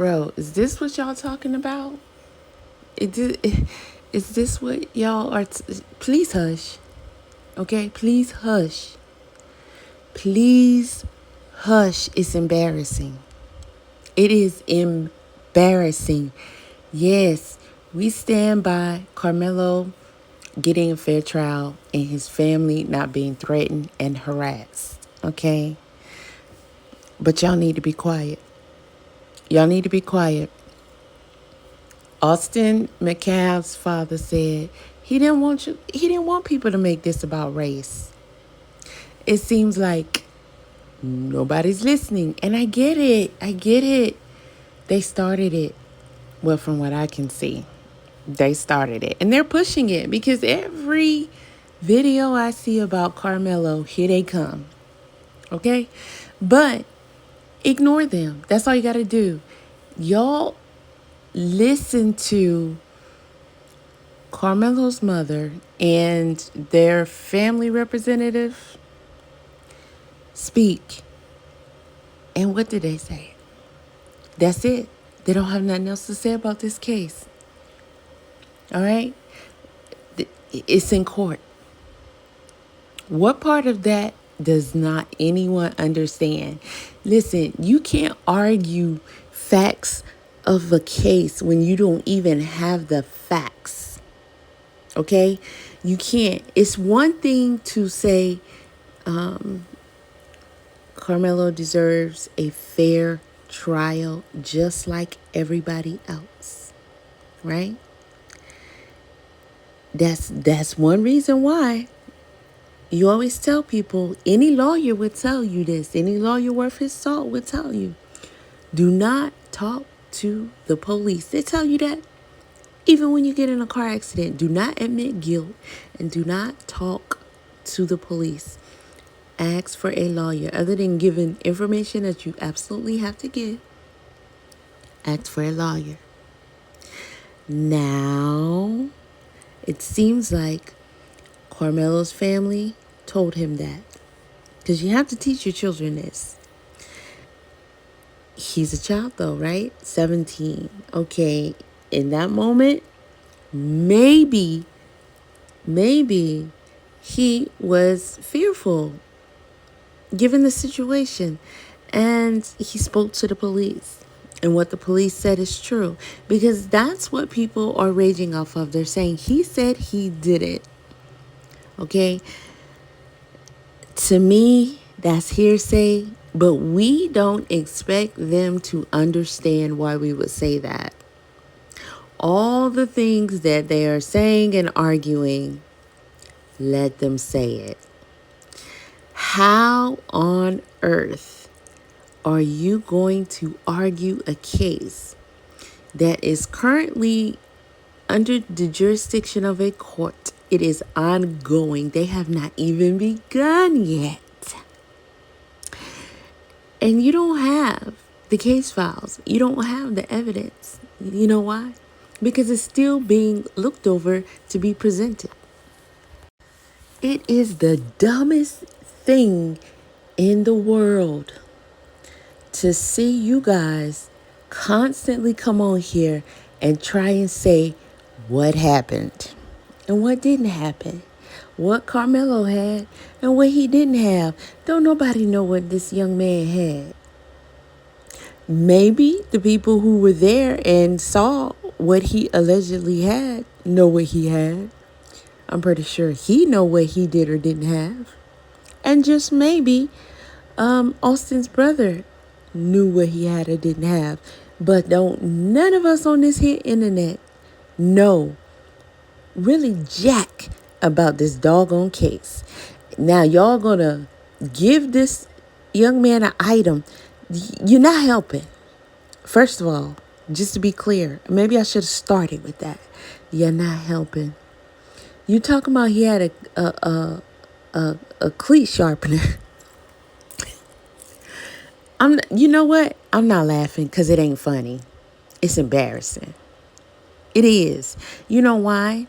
Bro, is this what y'all talking about? Is this what y'all are? Please hush. Okay? Please hush. Please hush. It's embarrassing. It is embarrassing. Yes, we stand by Carmelo getting a fair trial and his family not being threatened and harassed. Okay? But y'all need to be quiet. Y'all need to be quiet. Austin McCabe's father said he didn't want people to make this about race. It seems like nobody's listening. And I get it. They started it. Well, from what I can see, they started it. And they're pushing it because every video I see about Carmelo, here they come. Okay? But ignore them. That's all you got to do. Y'all listen to Carmelo's mother and their family representative speak. And what did they say? That's it. They don't have nothing else to say about this case. All right? It's in court. What part of that does not anyone understand? Listen, you can't argue facts of a case when you don't even have the facts. Okay? You can't. It's one thing to say Carmelo deserves a fair trial just like everybody else. Right? That's one reason why you always tell people, any lawyer would tell you this. Any lawyer worth his salt would tell you. Do not talk to the police. They tell you that even when you get in a car accident. Do not admit guilt and do not talk to the police. Ask for a lawyer. Other than giving information that you absolutely have to give, ask for a lawyer. Now, it seems like Carmelo's family told him that. Because you have to teach your children this. He's a child though, right? 17. Okay, in that moment, maybe he was fearful given the situation. And he spoke to the police. And what the police said is true. Because that's what people are raging off of. They're saying he said he did it. Okay? To me, that's hearsay. But we don't expect them to understand why we would say that. All the things that they are saying and arguing, let them say it. How on earth are you going to argue a case that is currently under the jurisdiction of a court? It is ongoing. They have not even begun yet. And you don't have the case files. You don't have the evidence. You know why? Because it's still being looked over to be presented. It is the dumbest thing in the world to see you guys constantly come on here and try and say what happened and what didn't happen, what Carmelo had and what he didn't have. Don't nobody know what this young man had. Maybe the people who were there and saw what he allegedly had know what he had. I'm pretty sure he know what he did or didn't have. And just maybe Austin's brother knew what he had or didn't have. But none of us on this here internet know really jack about this doggone case. Now y'all gonna give this young man an item. You're not helping. First of all, just to be clear, maybe I should have started with that. You're not helping. You talking about he had a cleat sharpener. You know what? I'm not laughing because it ain't funny. It's embarrassing. It is. You know why?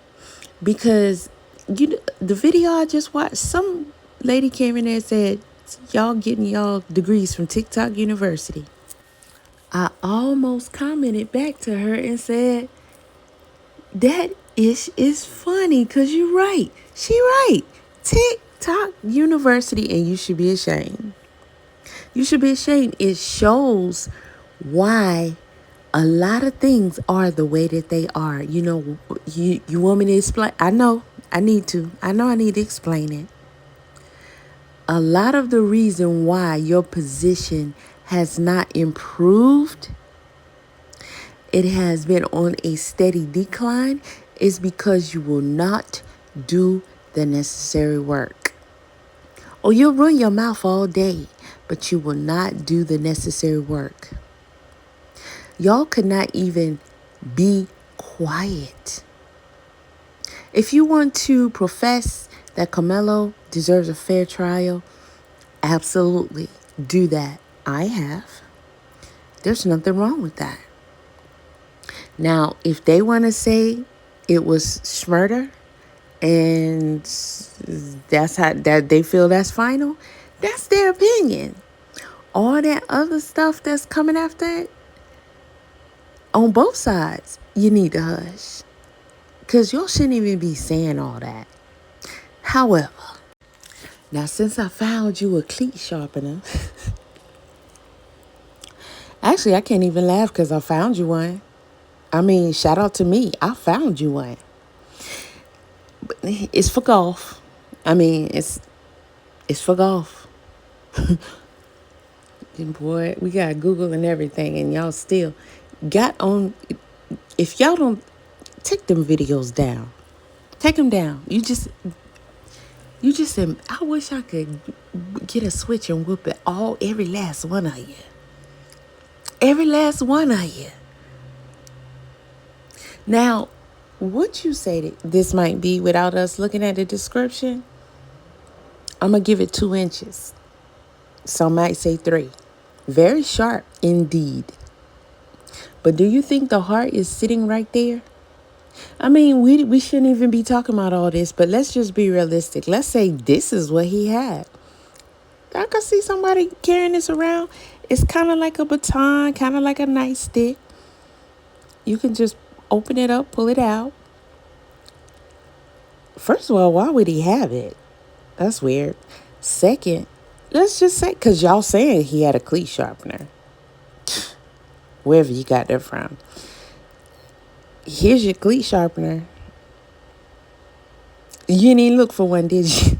Because the video I just watched, some lady came in there and said, y'all getting y'all degrees from TikTok University. I almost commented back to her and said, that ish is funny because you're right. She right. TikTok University, and you should be ashamed. You should be ashamed. It shows why a lot of things are the way that they are. You want me to explain? I know I need to. I know I need to explain it. A lot of the reason why your position has not improved, it has been on a steady decline, is because you will not do the necessary work. Or you'll run your mouth all day, but you will not do the necessary work. Y'all could not even be quiet. If you want to profess that Carmelo deserves a fair trial, absolutely do that. I have. There's nothing wrong with that. Now, if they want to say it was murder and that's how that they feel that's final, that's their opinion. All that other stuff that's coming after it, on both sides, you need to hush. Because y'all shouldn't even be saying all that. However, now since I found you a cleat sharpener, actually I can't even laugh because I found you one. I mean, shout out to me. I found you one. But it's for golf. I mean, it's for golf. And boy, we got Google and everything, and y'all still got on. If y'all don't take them videos down, take them down. You just said, I wish I could get a switch and whoop it every last one of you. Every last one of you. Now, would you say that this might be without us looking at the description? I'm going to give it 2 inches. Some might say 3. Very sharp indeed. But do you think the heart is sitting right there? I mean, we shouldn't even be talking about all this, but let's just be realistic. Let's say this is what he had. I could see somebody carrying this around. It's kind of like a baton, kind of like a nightstick. You can just open it up, pull it out. First of all, why would he have it? That's weird. Second, let's just say, because y'all saying he had a cleat sharpener. Wherever you got that from. Here's your cleat sharpener. You didn't even look for one, did you?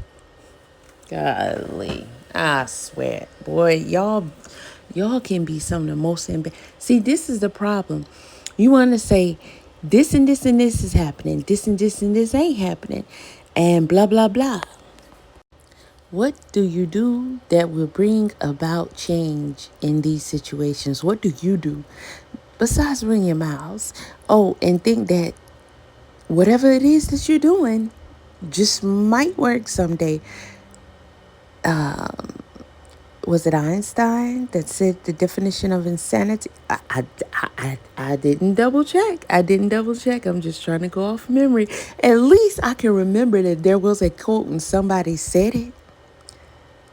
Golly. I swear. Boy, y'all can be some of the most See, this is the problem. You want to say this and this and this is happening. This and this and this ain't happening. And blah, blah, blah. What do you do that will bring about change in these situations? What do you do besides ring your mouths? Oh, and think that whatever it is that you're doing just might work someday. Was it Einstein that said the definition of insanity? I didn't double check. I'm just trying to go off memory. At least I can remember that there was a quote and somebody said it.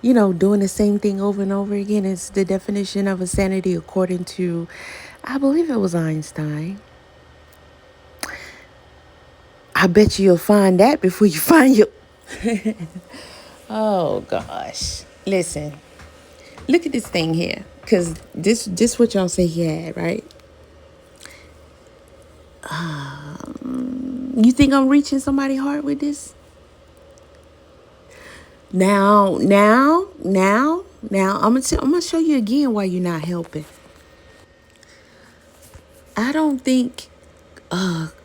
You know, doing the same thing over and over again is the definition of insanity according to, I believe it was Einstein. I bet you'll find that before you find your... Oh, gosh. Listen, look at this thing here. Because this what y'all say he had, right? You think I'm reaching somebody hard with this? Now, I'm gonna show you again why you're not helping. I don't think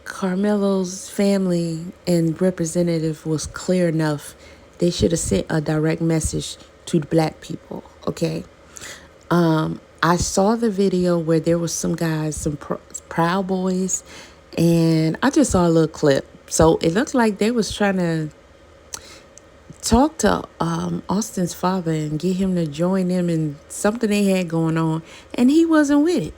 Carmelo's family and representative was clear enough. They should have sent a direct message to the black people, okay? I saw the video where there was some guys, some Proud Boys, and I just saw a little clip. So it looked like they was trying to talk to Austin's father and get him to join them in something they had going on, and he wasn't with it.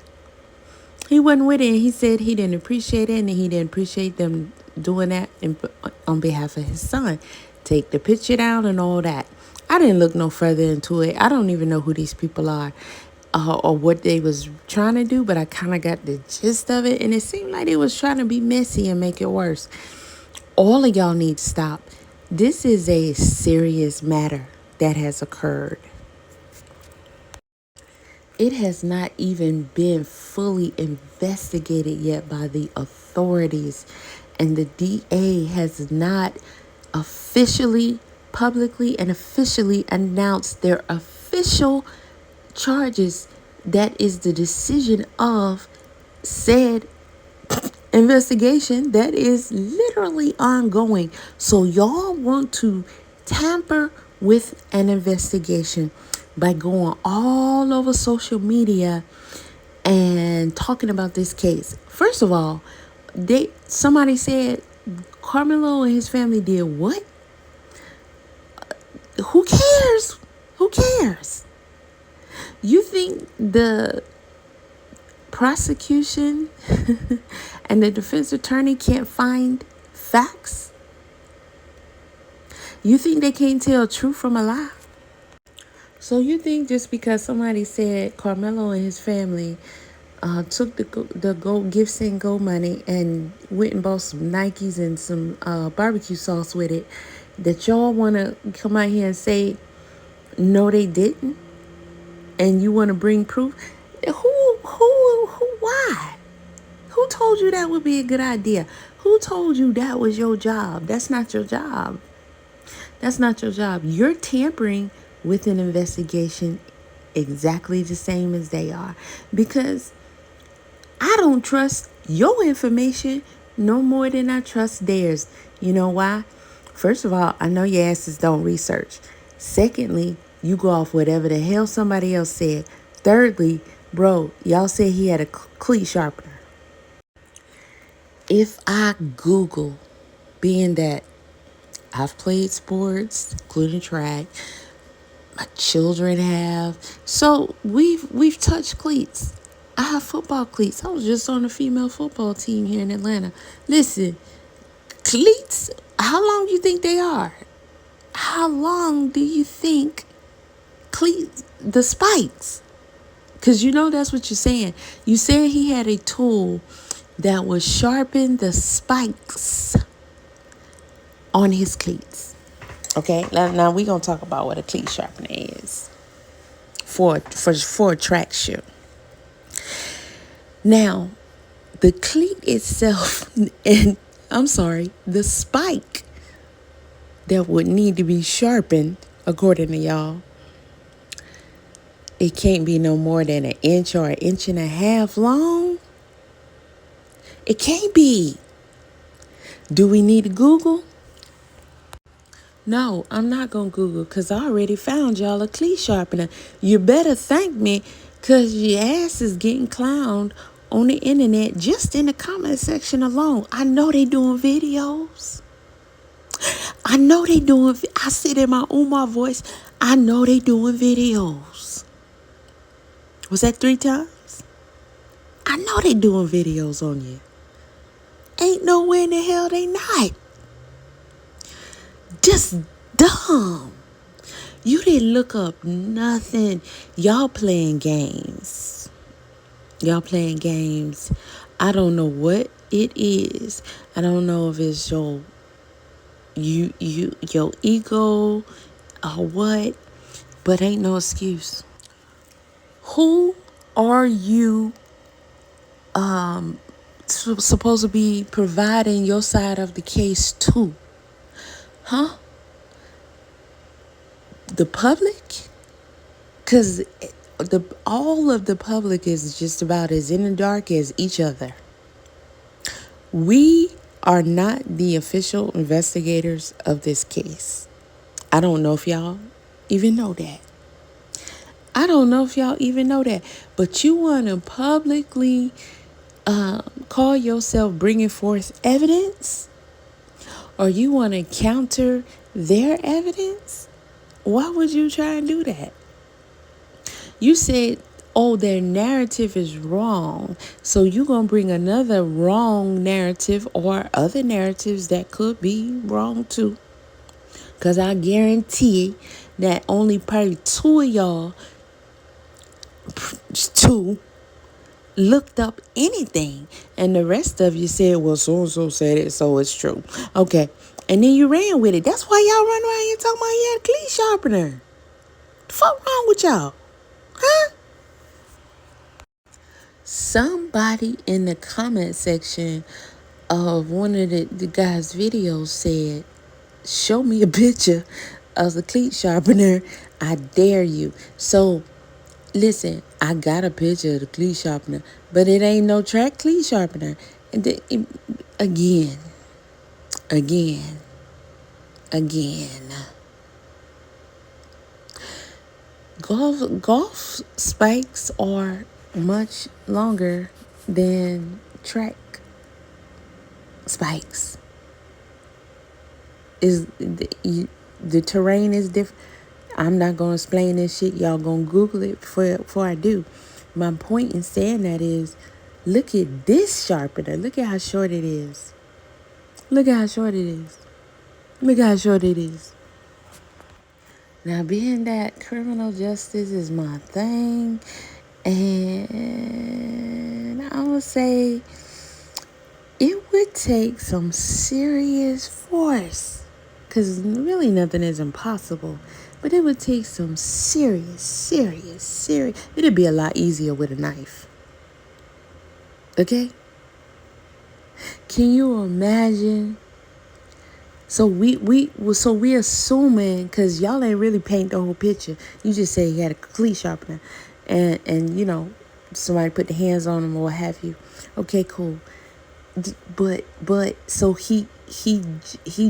He wasn't with it, and he said he didn't appreciate it, and he didn't appreciate them doing that on behalf of his son. Take the picture down and all that. I didn't look no further into it. I don't even know who these people are. or what they was trying to do, but I kind of got the gist of it, and it seemed like they was trying to be messy and make it worse. All of y'all need to stop. This is a serious matter that has occurred. It has not even been fully investigated yet by the authorities, and the DA has not officially, publicly, and officially announced their official charges. That is the decision of said investigation that is literally ongoing. So y'all want to tamper with an investigation by going all over social media and talking about this case. First of all, somebody said Carmelo and his family did what? Who cares? Who cares? You think the prosecution and the defense attorney can't find facts? You think they can't tell truth from a lie? So you think just because somebody said Carmelo and his family took the gold gifts and gold money and went and bought some Nikes and some barbecue sauce with it, that y'all want to come out here and say no they didn't, and you want to bring proof? Why? Who told you that would be a good idea? Who told you that was your job? That's not your job. That's not your job. You're tampering with an investigation exactly the same as they are, because I don't trust your information no more than I trust theirs. You know why? First of all, I know your asses don't research. Secondly, you go off whatever the hell somebody else said. Thirdly, bro, y'all said he had a cleat sharpener. If I Google, being that I've played sports, including track, my children have, so we've touched cleats. I have football cleats. I was just on the female football team here in Atlanta. Listen, cleats, how long do you think they are? How long do you think cleats, the spikes? Because you know that's what you're saying. You said he had a tool that would sharpen the spikes on his cleats. Okay, now we're going to talk about what a cleat sharpener is for a track shoe. Now, the cleat itself, and the spike that would need to be sharpened, according to y'all, it can't be no more than an inch or an inch and a half long. It can't be. Do we need to Google? No, I'm not going to Google, because I already found y'all a cleat sharpener. You better thank me, because your ass is getting clowned on the internet just in the comment section alone. I know they doing videos. I said in my Umar voice, I know they doing videos. Was that 3 times? I know they doing videos on you. Ain't nowhere in the hell they not. Just dumb. You didn't look up nothing. Y'all playing games. I don't know what it is. I don't know if it's your ego or what, but ain't no excuse. Who are you supposed to be providing your side of the case to? Huh? The public? Because all of the public is just about as in the dark as each other. We are not the official investigators of this case. I don't know if y'all even know that. But you want to publicly call yourself bringing forth evidence? Or you want to counter their evidence? Why would you try and do that? You said, their narrative is wrong. So you're going to bring another wrong narrative or other narratives that could be wrong too. Because I guarantee that only probably 2 of y'all two, looked up anything, and the rest of you said, well, so and so said it, so it's true. Okay. And then you ran with it. That's why y'all run around here talking about you had a cleat sharpener. The fuck wrong with y'all? Huh? Somebody in the comment section of one of the guys' videos said, show me a picture of the cleat sharpener. I dare you. So, listen, I got a picture of the cleat sharpener, but it ain't no track cleat sharpener. And again. Golf spikes are much longer than track spikes. The terrain is different. I'm not gonna explain this shit. Y'all gonna Google it before I do. My point in saying that is, look at this sharpener. Look at how short it is. Look at how short it is. Look at how short it is. Now, being that criminal justice is my thing, and I would say it would take some serious force, because really nothing is impossible, but it would take some serious. It'd be a lot easier with a knife. Okay? Can you imagine? So we assuming, because y'all ain't really paint the whole picture. You just say he had a cleat sharpener, and you know, somebody put the hands on him or what have you. Okay, cool. But so he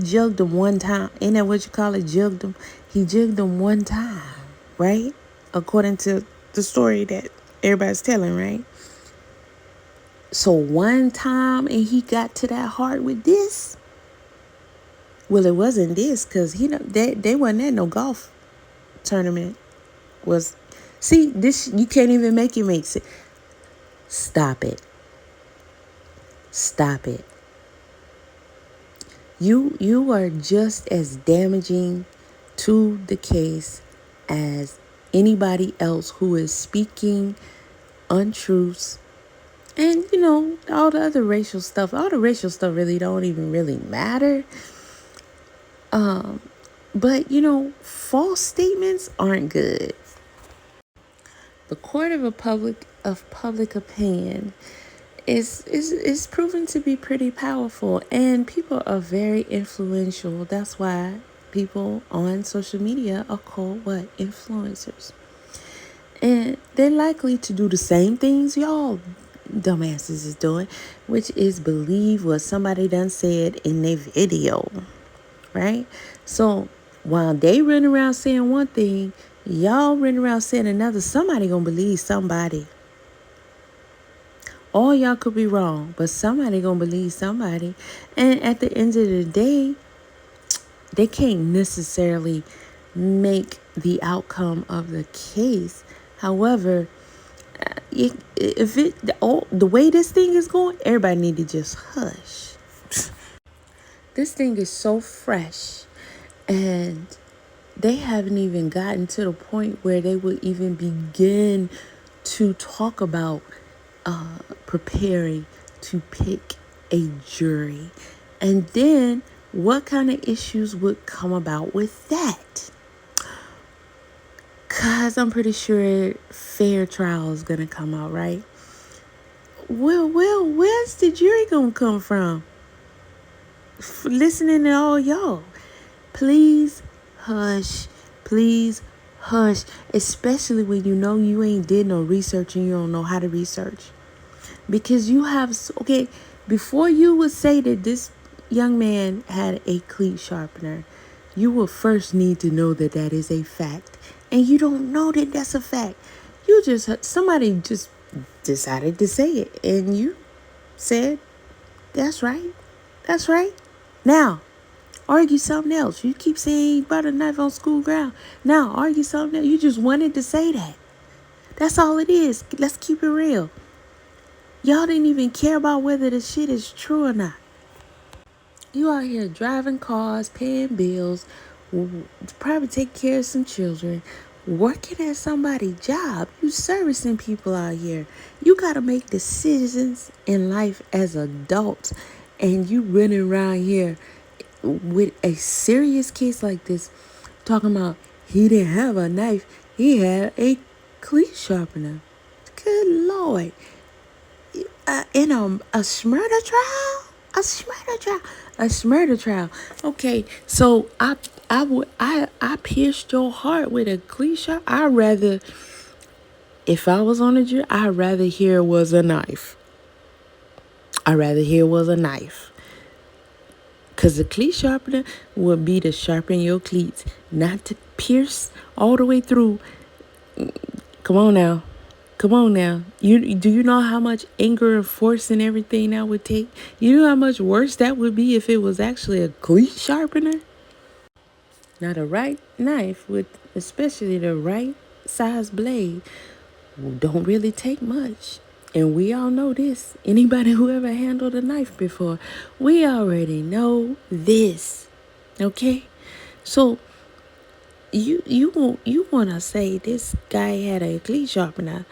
jugged him one time. Ain't that what you call it? Jugged him. He jugged him one time, right? According to the story that everybody's telling, right? So one time, and he got to that heart with this. Well, it wasn't this, because they wasn't at no golf tournament. See, this, you can't even make it make sense. Stop it. You are just as damaging to the case as anybody else who is speaking untruths. And, you know, all the racial stuff really don't even really matter. But, you know, false statements aren't good. The court of public opinion is proven to be pretty powerful, and people are very influential. That's why people on social media are called what? Influencers. And they're likely to do the same things y'all dumbasses is doing, which is believe what somebody done said in their video. Right? So while they run around saying one thing, y'all run around saying another. Somebody gonna believe somebody. All y'all could be wrong, but somebody gonna believe somebody. And at the end of the day, they can't necessarily make the outcome of the case. However, the way this thing is going, everybody need to just hush. This thing is so fresh, and they haven't even gotten to the point where they would even begin to talk about preparing to pick a jury. And then what kind of issues would come about with that? Because I'm pretty sure fair trial is going to come out, right? Well, where's the jury going to come from? Listening to all y'all. Please hush. Especially when you know you ain't did no research and you don't know how to research. Because you have, okay, before you would say that this young man had a cleat sharpener, you will first need to know that that is a fact. And you don't know that that's a fact. Somebody just decided to say it. And you said, that's right. Now, argue something else. You keep saying he brought a knife on school ground. Now, argue something else. You just wanted to say that. That's all it is. Let's keep it real. Y'all didn't even care about whether the shit is true or not. You out here driving cars, paying bills, probably take care of some children, working at somebody's job. You servicing people out here. You got to make decisions in life as adults. And you running around here with a serious case like this, talking about he didn't have a knife. He had a cleat sharpener. Good Lord. In a murder trial? A murder trial. Okay, so I pierced your heart with a cleat sharp. If I was on a jury, I'd rather hear it was a knife. Because the cleat sharpener would be to sharpen your cleats, not to pierce all the way through. Come on now. Do you know how much anger and force and everything that would take? You know how much worse that would be if it was actually a cleat sharpener? Now the right knife with especially the right size blade don't really take much. And we all know this. Anybody who ever handled a knife before, we already know this. Okay? So you wanna say this guy had a cleat sharpener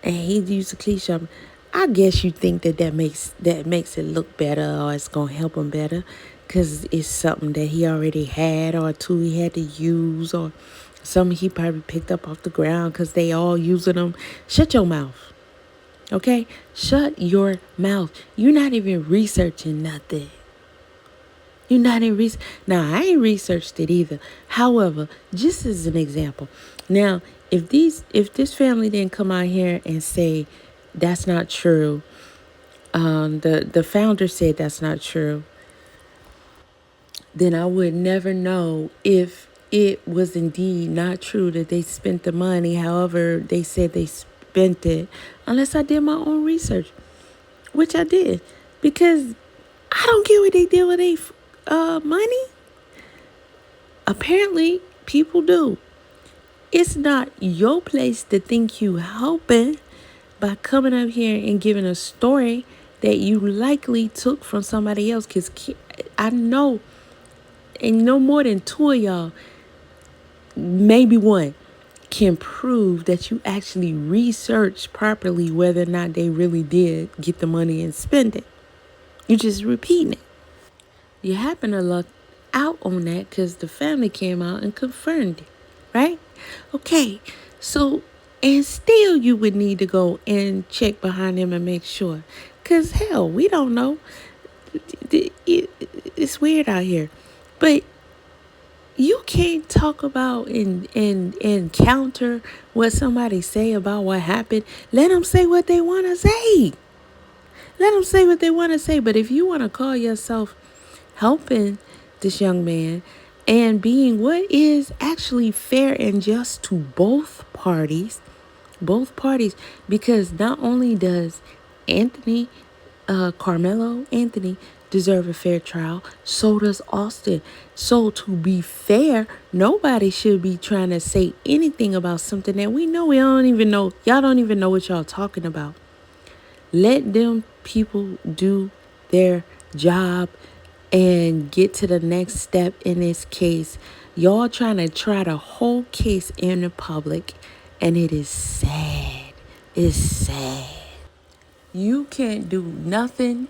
and he used a cleat sharpener. I guess you think that makes it look better, or it's gonna help him better because it's something that he already had, or a tool he had to use, or something he probably picked up off the ground because they all using them. Shut your mouth. Okay? Shut your mouth. You're not even researching nothing. You're not in research. Now, I ain't researched it either. However, just as an example. Now, if this family didn't come out here and say that's not true, the founder said that's not true, then I would never know if it was indeed not true that they spent the money however they said they spent it, unless I did my own research, which I did, because I don't get what they did with their money. Apparently, people do. It's not your place to think you helping by coming up here and giving a story that you likely took from somebody else. Because I know, and no more than two of y'all, maybe one, can prove that you actually researched properly whether or not they really did get the money and spend it. You're just repeating it. You happen to luck out on that because the family came out and confirmed it, right? Okay, so, and still you would need to go and check behind them and make sure. Because, hell, we don't know. It's weird out here. But you can't talk about and counter what somebody say about what happened. Let them say what they want to say. But if you want to call yourself helping this young man and being what is actually fair and just to both parties, because not only does Carmelo Anthony deserve a fair trial, so does Austin. So to be fair, nobody should be trying to say anything about something that we don't even know. Y'all don't even know what y'all talking about. Let them people do their job and get to the next step in this case. Y'all trying to try the whole case in the public, and it is sad. It's sad. You can't do nothing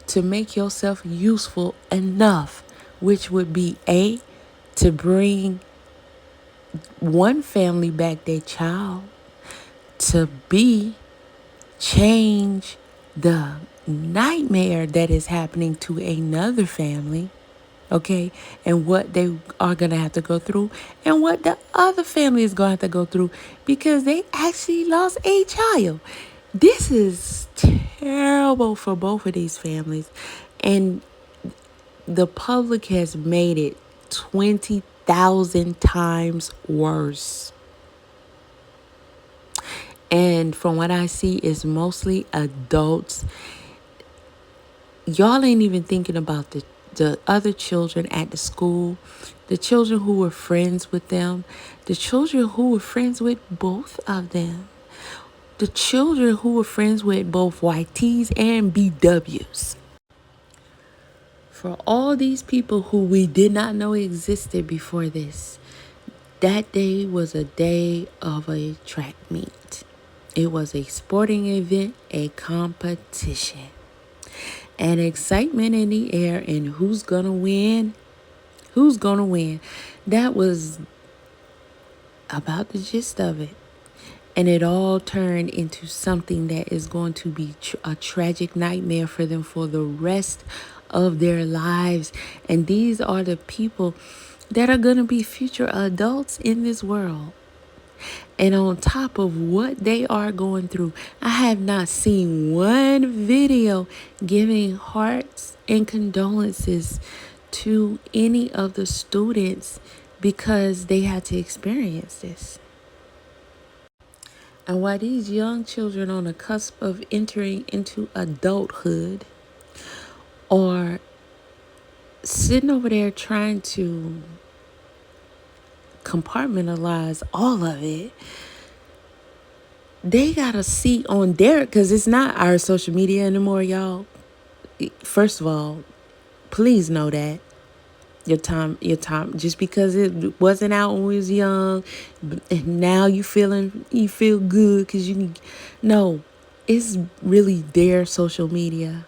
to make yourself useful enough, which would be A, to bring one family back their child, to B, change the nightmare that is happening to another family, okay, and what they are going to have to go through and what the other family is going to have to go through because they actually lost a child. This is terrible for both of these families, and the public has made it 20,000 times worse. And from what I see, it's mostly adults. Y'all ain't even thinking about the other children at the school, the children who were friends with them, the children who were friends with both of them, the children who were friends with both YTs and BWs. For all these people who we did not know existed before this, That day was a day of a track meet. It was a sporting event, a competition, and excitement in the air, and who's gonna win? Who's gonna win? That was about the gist of it. And it all turned into something that is going to be a tragic nightmare for them for the rest of their lives. And these are the people that are going to be future adults in this world. And on top of what they are going through, I have not seen one video giving hearts and condolences to any of the students because they had to experience this. And while these young children on the cusp of entering into adulthood are sitting over there trying to compartmentalize all of it, they got to see on their, because it's not our social media anymore, y'all. First of all, please know that. Your time, just because it wasn't out when we was young, and now you feel good because no, it's really their social media.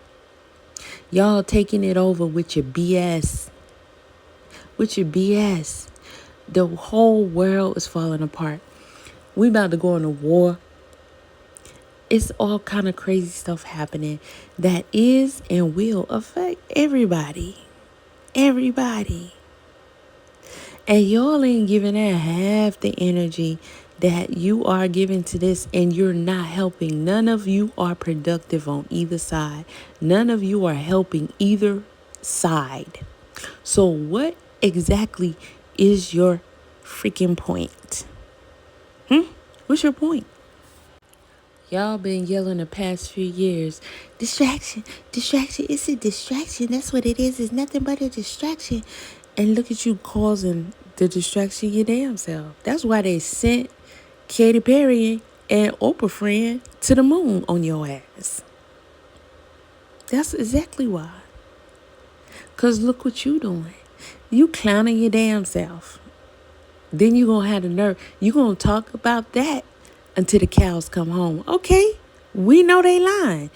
Y'all taking it over with your BS. The whole world is falling apart. We about to go into war. It's all kind of crazy stuff happening that is and will affect everybody. And y'all ain't giving that half the energy that you are giving to this, and you're not helping. None of you are productive on either side. None of you are helping either side. So what exactly is your freaking point? What's your point? Y'all been yelling the past few years, distraction, it's a distraction. That's what it is. It's nothing but a distraction. And look at you causing the distraction your damn self. That's why they sent Katy Perry and Oprah friend to the moon on your ass. That's exactly why. Because look what you doing. You clowning your damn self. Then you going to have the nerve. You going to talk about that until the cows come home. Okay, we know they lying.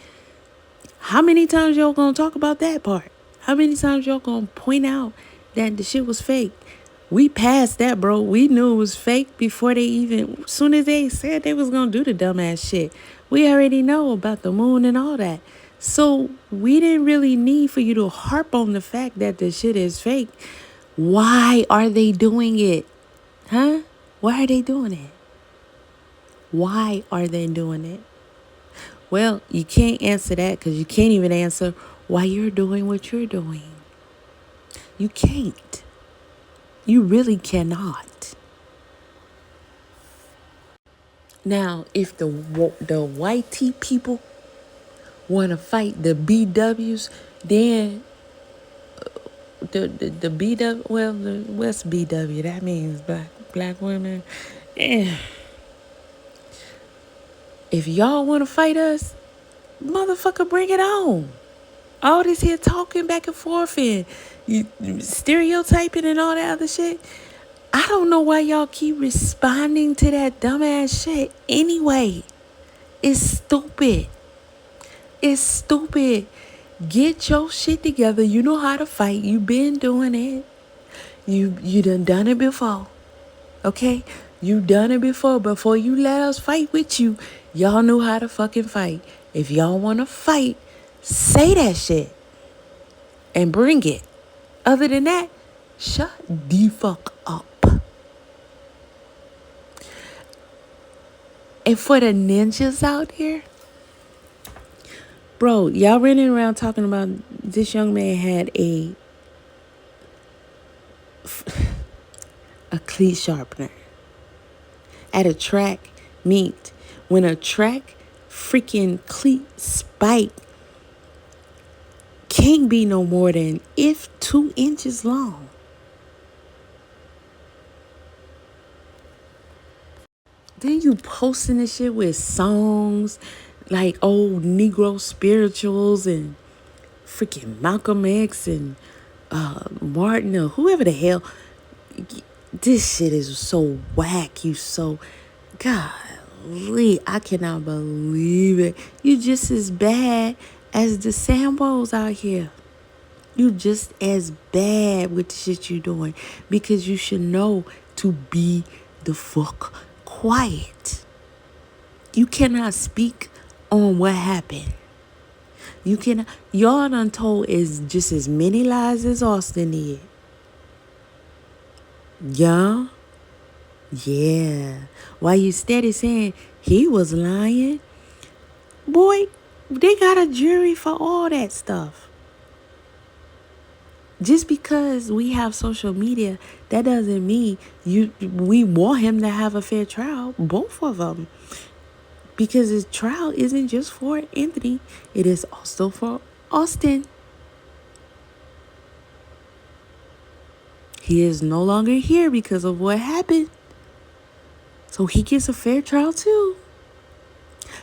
How many times y'all gonna talk about that part? How many times y'all gonna point out that the shit was fake? We passed that, bro. We knew it was fake before they even, as soon as they said they was gonna do the dumbass shit. We already know about the moon and all that. So we didn't really need for you to harp on the fact that the shit is fake. Why are they doing it? Huh? Why are they doing it? Why are they doing it? Well, you can't answer that because you can't even answer why you're doing what you're doing. You can't. You really cannot. Now, if the white tea people want to fight the BWs, then the BW, well, what's BW? That means black women. If y'all want to fight us, motherfucker, bring it on. All this here talking back and forth and you stereotyping and all that other shit. I don't know why y'all keep responding to that dumbass shit anyway. It's stupid. Get your shit together. You know how to fight. You been doing it. You done it before. Okay? You done it before. Before you let us fight with you, y'all knew how to fucking fight. If y'all want to fight, say that shit and bring it. Other than that, shut the fuck up. And for the ninjas out here, bro, y'all running around talking about this young man had a cleat sharpener at a track meet. When a track freaking cleat spike can't be no more than 2 inches long. Then you posting this shit with songs like old Negro spirituals and freaking Malcolm X and Martin or whoever the hell. This shit is so whack. You so, golly, I cannot believe it. You just as bad as the Sambos out here. You just as bad with the shit you doing, because you should know to be the fuck quiet. You cannot speak on what happened. You cannot. Y'all done told is just as many lies as Austin did. Yeah. Yeah. Why you steady saying he was lying? Boy, they got a jury for all that stuff. Just because we have social media, that doesn't mean we want him to have a fair trial. Both of them. Because his trial isn't just for Anthony. It is also for Austin. He is no longer here because of what happened. So he gets a fair trial too.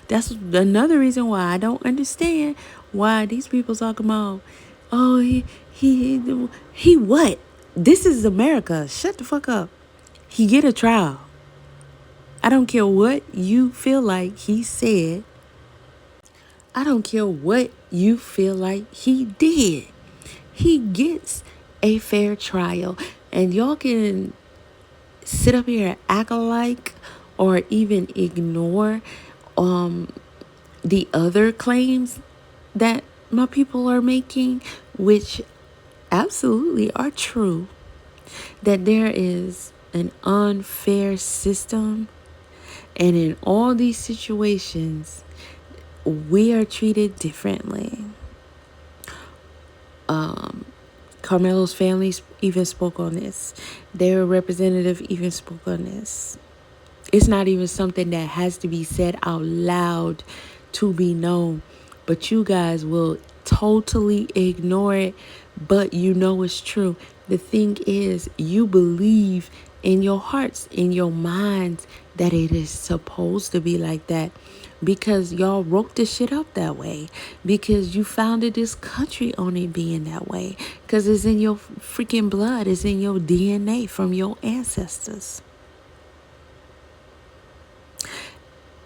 That's another reason why I don't understand why these people talk about, oh, he what? This is America. Shut the fuck up. He get a trial. I don't care what you feel like he said. I don't care what you feel like he did. He gets a fair trial. And y'all can sit up here and act like or even ignore the other claims that my people are making, which absolutely are true, that there is an unfair system, and in all these situations we are treated differently. Carmelo's family even spoke on this. Their representative even spoke on this. It's not even something that has to be said out loud to be known, but you guys will totally ignore it, but you know it's true. The thing is, you believe in your hearts, in your minds, that it is supposed to be like that, because y'all wrote this shit up that way, because you founded this country on it being that way, because it's in your freaking blood, it's in your DNA from your ancestors.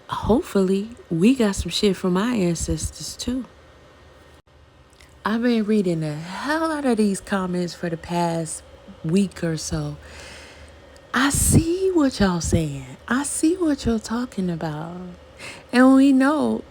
Hopefully we got some shit from our ancestors too. I've been reading the hell out of these comments for the past week or so. I see what y'all saying. I see what y'all talking about. And we know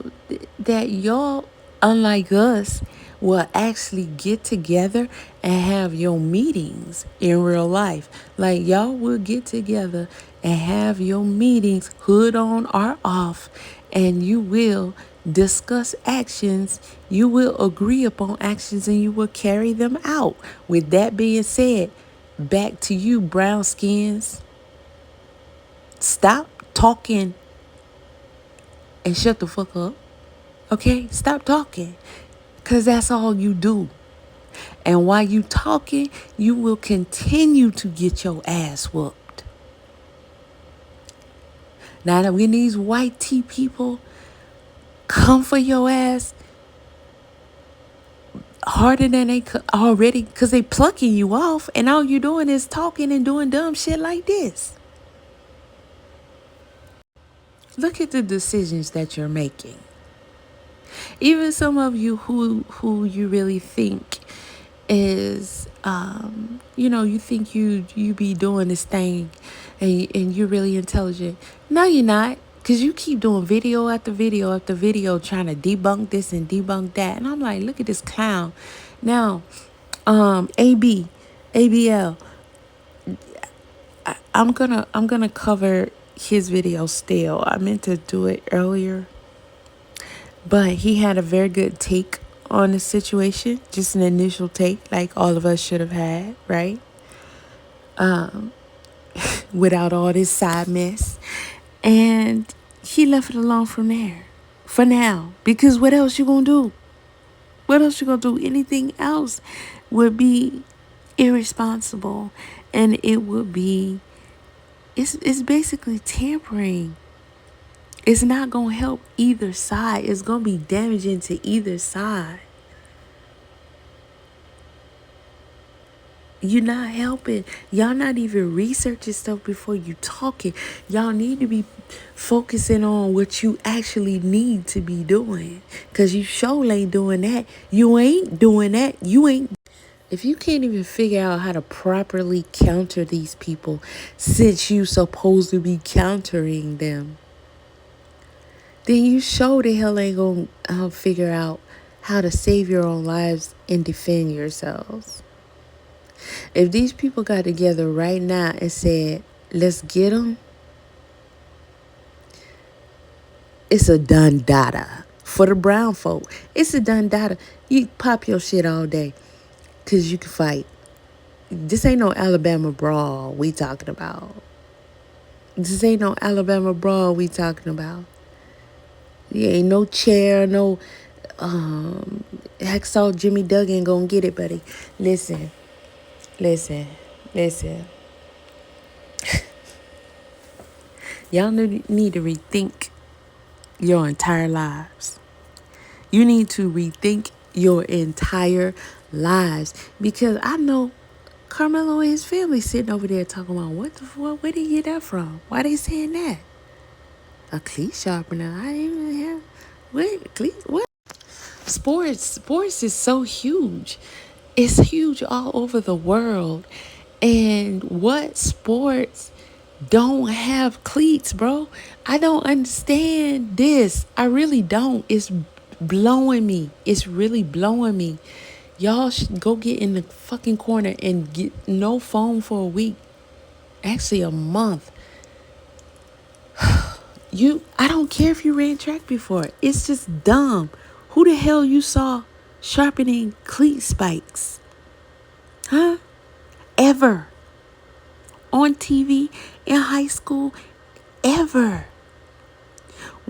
that y'all, unlike us, will actually get together and have your meetings in real life. Like, y'all will get together and have your meetings, hood on or off, and you will discuss actions. You will agree upon actions, and you will carry them out. With that being said, back to you, brown skins. Stop talking and shut the fuck up. Okay? Stop talking. Because that's all you do. And while you talking, you will continue to get your ass whooped. Now that when these white tea people come for your ass harder than they already, because they plucking you off, and all you doing is talking and doing dumb shit like this. Look at the decisions that you're making. Even some of you who you really think is, you think you be doing this thing, and you're really intelligent. No, you're not, because you keep doing video after video after video trying to debunk this and debunk that. And I'm like, look at this clown. Now, ABL. I'm gonna cover his video still. I meant to do it earlier, but he had a very good take on the situation. Just an initial take, like all of us should have had, right? Without all this side mess. And he left it alone from there. For now. Because what else you gonna do? What else you gonna do? Anything else would be irresponsible. And it would be, it's basically tampering. It's not going to help either side. It's going to be damaging to either side. You're not helping. Y'all not even researching stuff before you talking. Y'all need to be focusing on what you actually need to be doing. Cause you sure ain't doing that. You ain't doing that. You ain't. If you can't even figure out how to properly counter these people since you supposed to be countering them, then you sure the hell ain't gonna figure out how to save your own lives and defend yourselves. If these people got together right now and said, let's get them, it's a done data. For the brown folk, it's a done data. You pop your shit all day because you can fight. This ain't no Alabama brawl we talking about. This ain't no Alabama brawl we talking about. Yeah, ain't no chair, no hacksaw Jimmy Duggan gonna get it, buddy. Listen. Y'all need to rethink your entire lives. You need to rethink your entire lives. Because I know Carmelo and his family sitting over there talking about what the fuck, where did he get that from? Why they saying that? A cleat sharpener. I didn't even have what? Sports is so huge. It's huge all over the world. And what sports don't have cleats, bro? I don't understand this. I really don't. It's blowing me. It's really blowing me. Y'all should go get in the fucking corner and get no phone for a week. Actually, a month. I don't care if you ran track before. It's just dumb. Who the hell you saw sharpening cleat spikes? Huh? Ever. On TV, in high school, ever.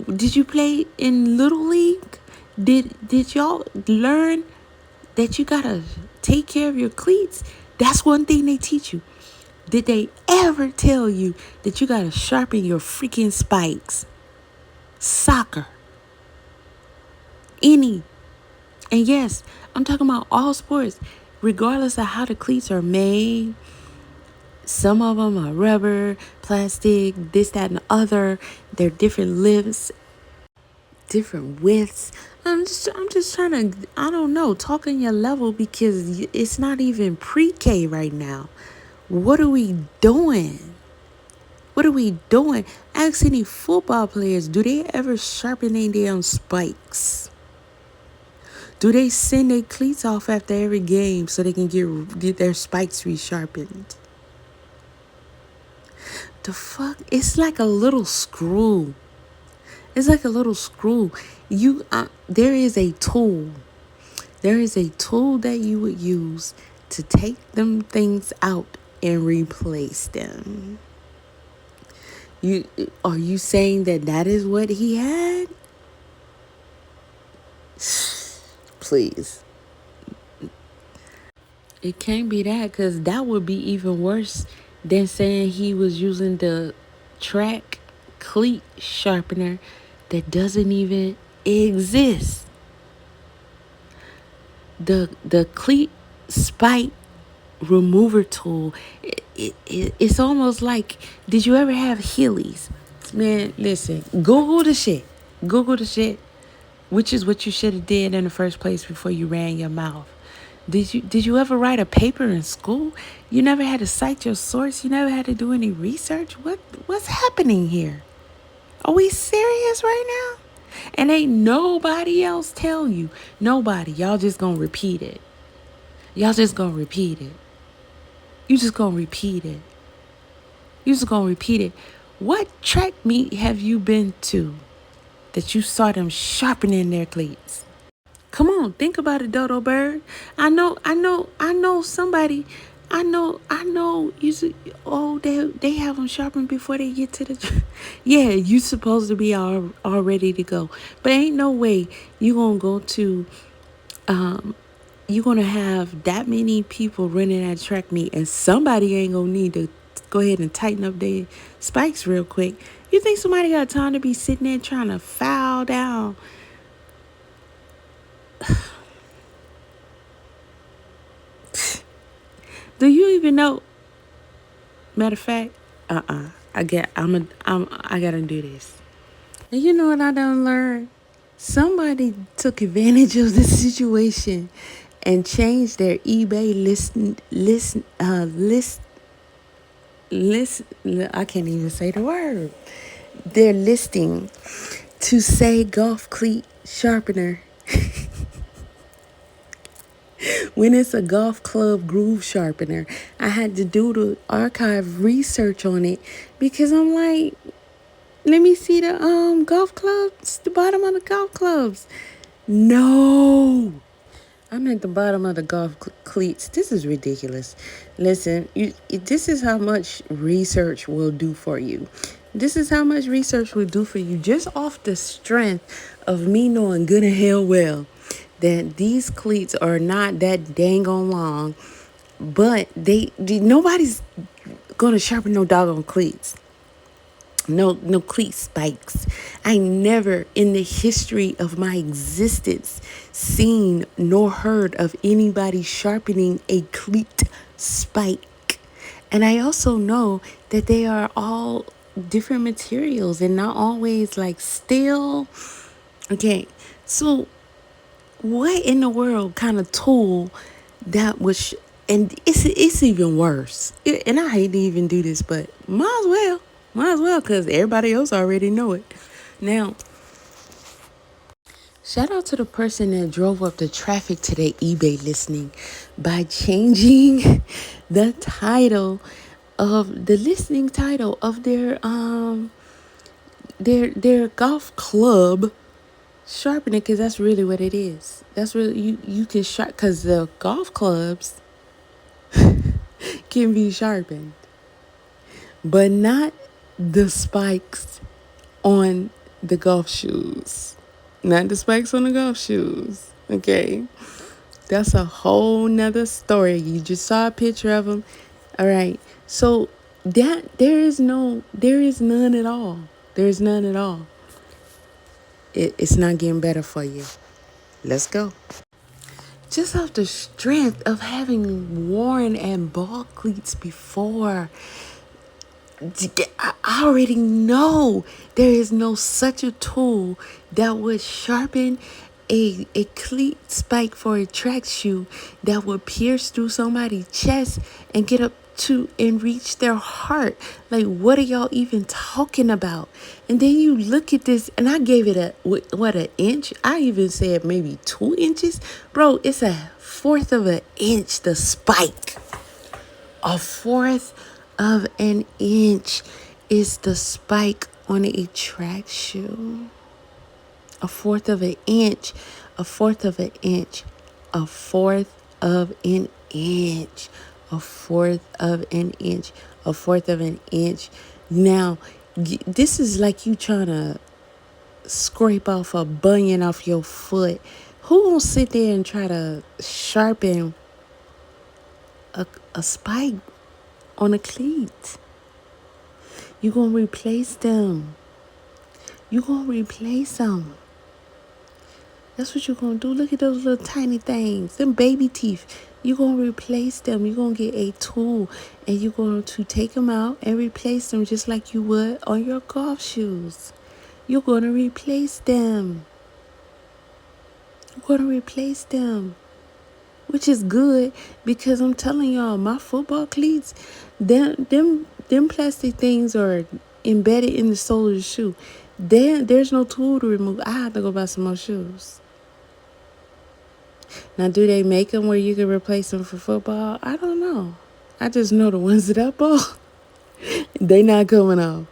Did you play in Little League? Did y'all learn that you gotta take care of your cleats? That's one thing they teach you. Did they ever tell you that you gotta sharpen your freaking spikes? Soccer. Any. And yes, I'm talking about all sports. Regardless of how the cleats are made. Some of them are rubber, plastic, this, that, and the other. They're different lengths, different widths. I'm just trying to, I don't know, talk on your level because it's not even pre-K right now. What are we doing? What are we doing? Ask any football players, do they ever sharpen their damn spikes? Do they send their cleats off after every game so they can get their spikes resharpened? The fuck? It's like a little screw. It's like a little screw. There is a tool. There is a tool that you would use to take them things out and replace them. Are you saying that is what he had? Please. It can't be that, because that would be even worse than saying he was using the track cleat sharpener that doesn't even exist. The cleat spike remover tool, it's almost like, did you ever have Heelys? Man, listen, Google the shit, which is what you should have did in the first place before you ran your mouth. Did you ever write a paper in school? You never had to cite your source? You never had to do any research? What's happening here? Are we serious right now? And ain't nobody else tell you. Nobody. Y'all just gonna repeat it. You just gonna repeat it. What track meet have you been to that you saw them sharpening their cleats? Come on, think about it, Dodo Bird. I know somebody. I know. They have them sharpened before they get to the. Yeah, you supposed to be all ready to go, but ain't no way you gonna go to. You're gonna have that many people running at track meet, and somebody ain't gonna need to go ahead and tighten up their spikes real quick. You think somebody got time to be sitting there trying to file down? Do you even know? Matter of fact, I gotta do this. And you know what I done learned? Somebody took advantage of the situation and changed their eBay list. I can't even say the word. Their listing to say golf cleat sharpener when it's a golf club groove sharpener. I had to do the archive research on it because I'm like, let me see the golf clubs, the bottom of the golf clubs. No. I'm at the bottom of the golf cleats. This is ridiculous. Listen, this is how much research will do for you. This is how much research will do for you just off the strength of me knowing good and hell well that these cleats are not that dang on long, but nobody's gonna sharpen no doggone cleats. No cleat spikes. I never in the history of my existence seen nor heard of anybody sharpening a cleat spike. And I also know that they are all different materials and not always like steel. Okay, so what in the world kind of tool that was and it's even worse. And I hate to even do this, but might as well, because everybody else already know it. Now, shout out to the person that drove up the traffic to their eBay listing by changing the title of the listing title of their golf club sharpening, because that's really what it is. That's really you can sharpen, because the golf clubs can be sharpened, but not the spikes on the golf shoes. Not the spikes on the golf shoes. Okay. That's a whole nother story. You just saw a picture of them. All right. So there is none at all. There is none at all. It's not getting better for you. Let's go. Just off the strength of having worn and ball cleats before, I already know there is no such a tool that would sharpen a cleat spike for a track shoe that would pierce through somebody's chest and get up to and reach their heart. Like, what are y'all even talking about? And then you look at this, and I gave it an inch? I even said maybe 2 inches. Bro, it's a fourth of an inch, the spike. A fourth of an inch is the spike on a track shoe. A fourth of an inch. A fourth of an inch. A fourth of an inch. A fourth of an inch. A fourth of an inch. Now, this is like you trying to scrape off a bunion off your foot. Who gonna sit there and try to sharpen a spike on a cleat? You're going to replace them. You're going to replace them. That's what you're going to do. Look at those little tiny things. Them baby teeth. You're going to replace them. You're going to get a tool and you're going to take them out and replace them just like you would on your golf shoes. You're going to replace them. You're going to replace them. Which is good, because I'm telling y'all, my football cleats, them plastic things are embedded in the sole of the shoe. There's no tool to remove. I have to go buy some more shoes. Now, do they make them where you can replace them for football? I don't know. I just know the ones that I bought, they not coming off.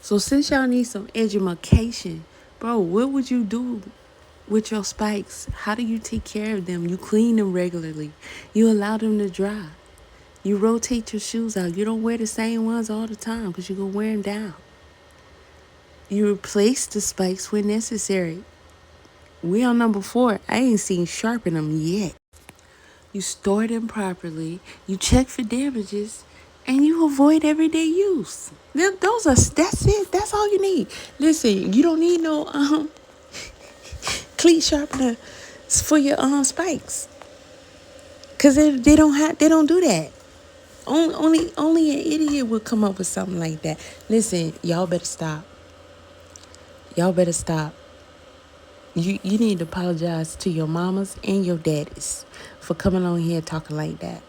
So since y'all need some education, bro, what would you do with your spikes? How do you take care of them? You clean them regularly. You allow them to dry. You rotate your shoes out. You don't wear the same ones all the time because you're going to wear them down. You replace the spikes when necessary. We on number 4. I ain't seen sharpen them yet. You store them properly. You check for damages. And you avoid everyday use. That's it. That's all you need. Listen, you don't need no cleat sharpener for your spikes. Cause they don't do that. Only an idiot would come up with something like that. Listen, y'all better stop. Y'all better stop. You need to apologize to your mamas and your daddies for coming on here talking like that.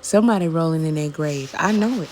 Somebody rolling in their grave. I know it.